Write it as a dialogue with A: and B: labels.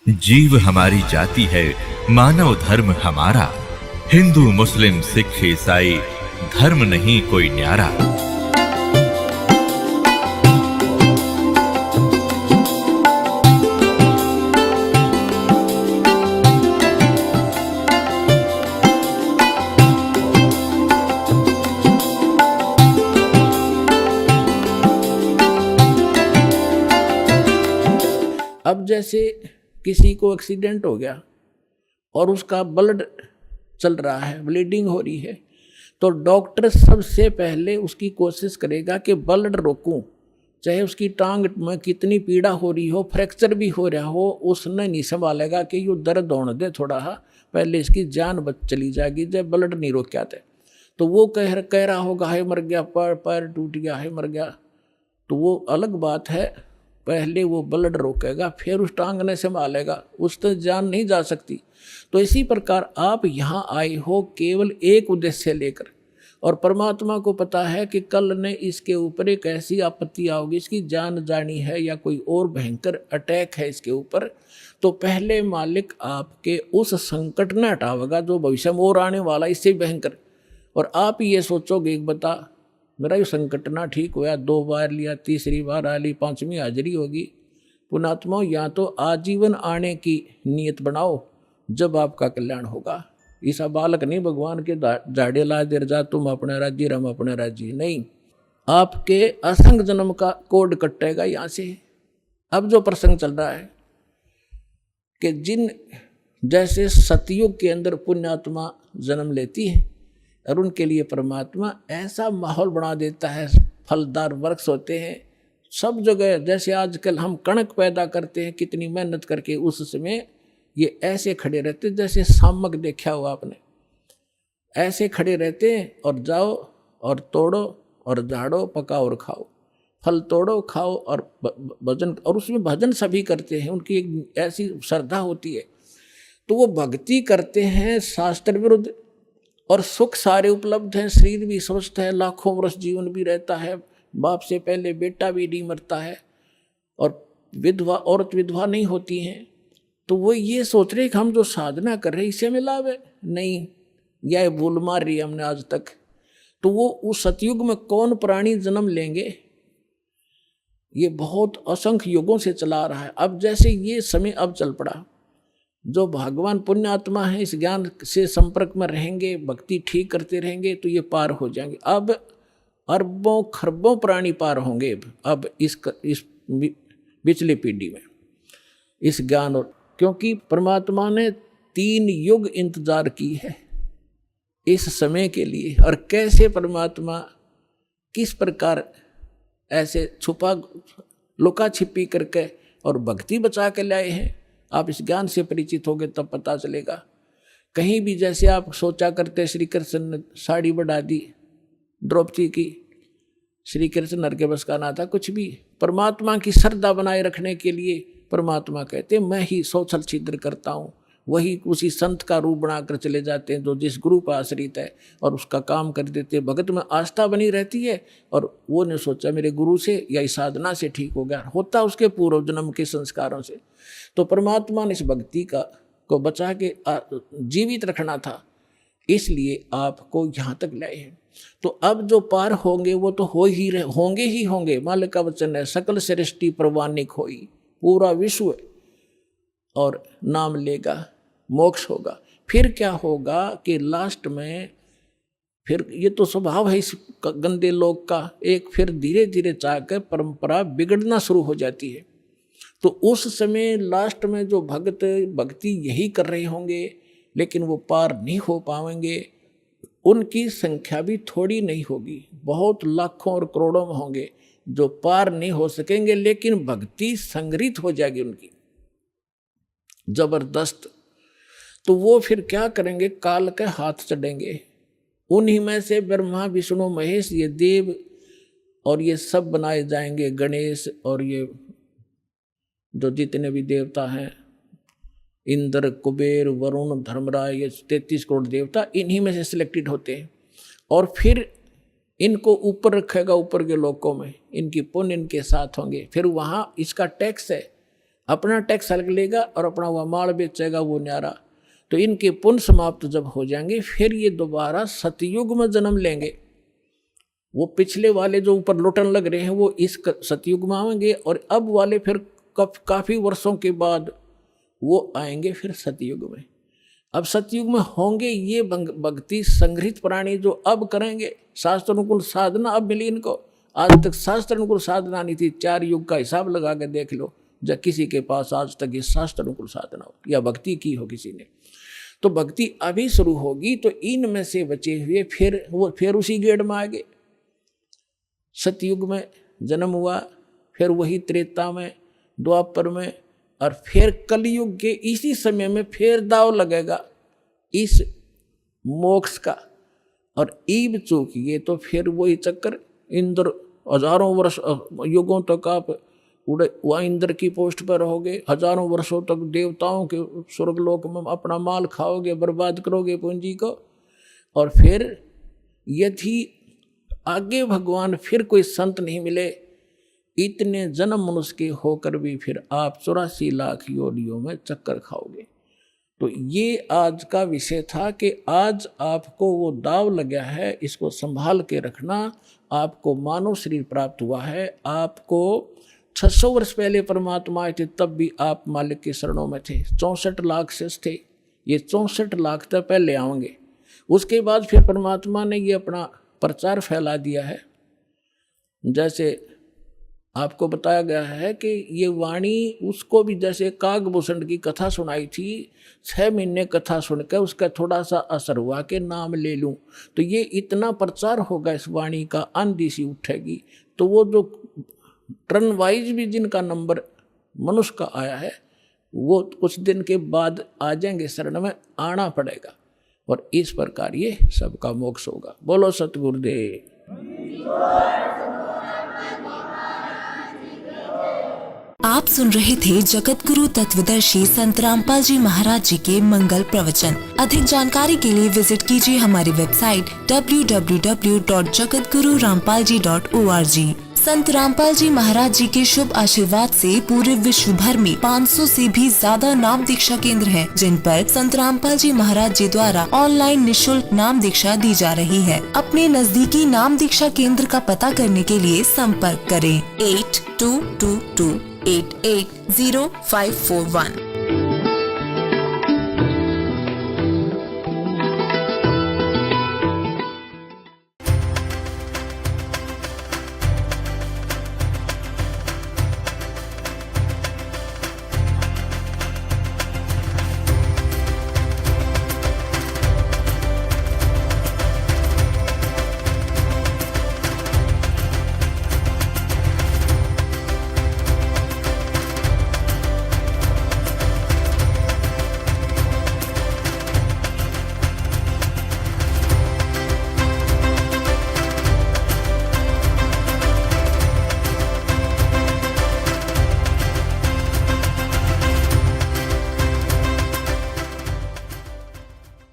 A: जीव हमारी जाति है, मानव धर्म हमारा। हिंदू मुस्लिम सिख ईसाई धर्म नहीं कोई न्यारा।
B: अब जैसे किसी को एक्सीडेंट हो गया और उसका ब्लड चल रहा है, ब्लीडिंग हो रही है, तो डॉक्टर सबसे पहले उसकी कोशिश करेगा कि ब्लड रोकूं, चाहे उसकी टांग में कितनी पीड़ा हो रही हो, फ्रैक्चर भी हो रहा हो, उसने नहीं संभालेगा कि ये दर्द होने दे थोड़ा सा, पहले इसकी जान बच चली जाएगी जब ब्लड नहीं रोक आते। तो वो कह रहा होगा है मर गया, पैर टूट गया है मर गया, तो वो अलग बात है, पहले वो ब्लड रोकेगा फिर उस टांग ने संभालेगा, उस तक जान नहीं जा सकती। तो इसी प्रकार आप यहाँ आए हो केवल एक उद्देश्य लेकर, और परमात्मा को पता है कि कल ने इसके ऊपर एक ऐसी आपत्ति आओगी, इसकी जान जानी है या कोई और भयंकर अटैक है इसके ऊपर, तो पहले मालिक आपके उस संकट ने हटावेगा जो भविष्य में और आने वाला इससे भयंकर। और आप ये सोचोगे एक बता मेरा ये संकट ना ठीक हुआ, 2 बार लिया, तीसरी बार आ ली, 5वीं हाजिरी होगी। पुणात्मा या तो आजीवन आने की नीयत बनाओ, जब आपका कल्याण होगा। ईसा बालक नहीं भगवान के झाड़े ला देर जा तुम अपने राज्य हम अपने राज्य, नहीं, आपके असंग जन्म का कोड कटेगा यहाँ से। अब जो प्रसंग चल रहा है कि जिन जैसे सतयुग के अंदर पुण्यात्मा जन्म लेती है और उनके लिए परमात्मा ऐसा माहौल बना देता है, फलदार वृक्ष होते हैं सब जगह। जैसे आजकल हम कणक पैदा करते हैं कितनी मेहनत करके, उस समय ये ऐसे खड़े रहते जैसे सामक देखा हुआ आपने, ऐसे खड़े रहते हैं और जाओ और तोड़ो और झाड़ो पकाओ और खाओ, फल तोड़ो खाओ और भजन, और उसमें भजन सभी करते हैं, उनकी एक ऐसी श्रद्धा होती है। तो वो भक्ति करते हैं शास्त्र विरुद्ध, और सुख सारे उपलब्ध हैं, शरीर भी स्वस्थ है, लाखों वर्ष जीवन भी रहता है, बाप से पहले बेटा भी नहीं मरता है, और विधवा औरत विधवा नहीं होती हैं। तो वो ये सोच रहे कि हम जो साधना कर रहे हैं इससे हमें लाभ है, नहीं, यह भूल मार रही है हमने आज तक। तो वो उस सतयुग में कौन प्राणी जन्म लेंगे, ये बहुत असंख्य युगों से चला रहा है। अब जैसे ये समय अब चल पड़ा, जो भगवान पुण्यात्मा है इस ज्ञान से संपर्क में रहेंगे, भक्ति ठीक करते रहेंगे, तो ये पार हो जाएंगे। अब अरबों खरबों प्राणी पार होंगे अब इस पिछली पीढ़ी में इस ज्ञान, और क्योंकि परमात्मा ने 3 युग इंतजार की है इस समय के लिए। और कैसे परमात्मा किस प्रकार ऐसे छुपा लुका छिपी करके और भक्ति बचा के लाए हैं, आप इस ज्ञान से परिचित होगे तब पता चलेगा। कहीं भी जैसे आप सोचा करते श्री कृष्ण ने साड़ी बढ़ा दी द्रौपदी की, श्री कृष्ण नर के बस का ना था कुछ भी। परमात्मा की श्रद्धा बनाए रखने के लिए परमात्मा कहते मैं ही 100 छल छिद्र करता हूँ, वही उसी संत का रूप बनाकर चले जाते हैं जो जिस गुरु पर आश्रित है, और उसका काम कर देते। भगत में आस्था बनी रहती है, और वो ने सोचा मेरे गुरु से या इस साधना से ठीक हो गया, होता उसके पूर्व जन्म के संस्कारों से। तो परमात्मा ने इस भक्ति को बचा के जीवित रखना था, इसलिए आपको यहाँ तक लाए हैं। तो अब जो पार होंगे वो तो होंगे ही होंगे। मालिक का वचन है सकल सृष्टि प्रवानिक होई, पूरा विश्व और नाम लेगा, मोक्ष होगा। फिर क्या होगा कि लास्ट में फिर ये तो स्वभाव है इस गंदे लोग का, एक फिर धीरे धीरे चाहकर परंपरा बिगड़ना शुरू हो जाती है। तो उस समय लास्ट में जो भक्त भक्ति यही कर रहे होंगे लेकिन वो पार नहीं हो पाएंगे, उनकी संख्या भी थोड़ी नहीं होगी, बहुत लाखों और करोड़ों में होंगे जो पार नहीं हो सकेंगे, लेकिन भक्ति संग्रहित हो जाएगी उनकी जबरदस्त। तो वो फिर क्या करेंगे, काल के हाथ चढ़ेंगे। उन्हीं में से ब्रह्मा विष्णु महेश ये देव और ये सब बनाए जाएंगे, गणेश और ये जो जितने भी देवता हैं, इंद्र कुबेर वरुण धर्मराज, ये 33 करोड़ देवता इन्हीं में से सिलेक्टेड होते हैं। और फिर इनको ऊपर रखेगा, ऊपर के लोकों में इनकी पुण्य इनके साथ होंगे। फिर वहाँ इसका टैक्स है, अपना टैक्स अलग लेगा और अपना वह माल बेचेगा वो न्यारा। तो इनके पुण्य समाप्त जब हो जाएंगे फिर ये दोबारा सतयुग में जन्म लेंगे। वो पिछले वाले जो ऊपर लुटन लग रहे हैं वो इस सतयुग में आएंगे और अब वाले फिर काफी वर्षों के बाद वो आएंगे फिर सतयुग में। अब सतयुग में होंगे ये भक्ति संग्रहित प्राणी जो अब करेंगे। शास्त्र अनुकूल साधना अब मिली इनको। आज तक शास्त्र अनुकूल साधना नहीं थी। 4 युग का हिसाब लगा के देख लो जब किसी के पास आज तक ये शास्त्र अनुकूल साधना हो या भक्ति की हो किसी ने। तो भक्ति अभी शुरू होगी तो इनमें से बचे हुए फिर उसी गेड़ में आगे। सतयुग में जन्म हुआ, फिर वही त्रेता में, द्वापर में, और फिर कलयुग के इसी समय में फिर दाव लगेगा इस मोक्ष का। और ईब चूकिए तो फिर वही चक्कर। इंद्र हजारों वर्ष युगों तक आप वह इंद्र की पोस्ट पर रहोगे, हजारों वर्षों तक देवताओं के स्वर्गलोक में अपना माल खाओगे, बर्बाद करोगे पूंजी को। और फिर यदि आगे भगवान फिर कोई संत नहीं मिले, इतने जन्म मनुष्य के होकर भी फिर आप 84 लाख योनियों में चक्कर खाओगे। तो ये आज का विषय था कि आज आपको वो दाव लगा है, इसको संभाल के रखना। आपको मानव शरीर प्राप्त हुआ है। आपको 600 वर्ष पहले परमात्मा आए थे तब भी आप मालिक के शरणों में थे। 64 लाख शेष थे, ये 64 लाख तक पहले आएंगे। उसके बाद फिर परमात्मा ने ये अपना प्रचार फैला दिया है। जैसे आपको बताया गया है कि ये वाणी उसको भी जैसे कागभूषण की कथा सुनाई थी, 6 महीने कथा सुनकर उसका थोड़ा सा असर हुआ कि नाम ले लूं, तो ये इतना प्रचार होगा इस वाणी का, आंधी सी उठेगी। तो वो जो टर्न वाइज भी जिनका नंबर मनुष्य का आया है वो कुछ दिन के बाद आ जाएंगे, शरण में आना पड़ेगा और इस प्रकार ये सबका मोक्ष होगा। बोलो सतगुरुदेव।
C: आप सुन रहे थे जगत गुरु तत्वदर्शी संत रामपाल जी महाराज जी के मंगल प्रवचन। अधिक जानकारी के लिए विजिट कीजिए हमारी वेबसाइट www.jagatgururampalji.org। संत रामपाल जी महाराज जी के शुभ आशीर्वाद से पूरे विश्व भर में 500 से भी ज्यादा नाम दीक्षा केंद्र हैं, जिन पर संत रामपाल जी महाराज जी द्वारा ऑनलाइन निशुल्क नाम दीक्षा दी जा रही है। अपने नजदीकी नाम दीक्षा केंद्र का पता करने के लिए संपर्क करें 8222880541।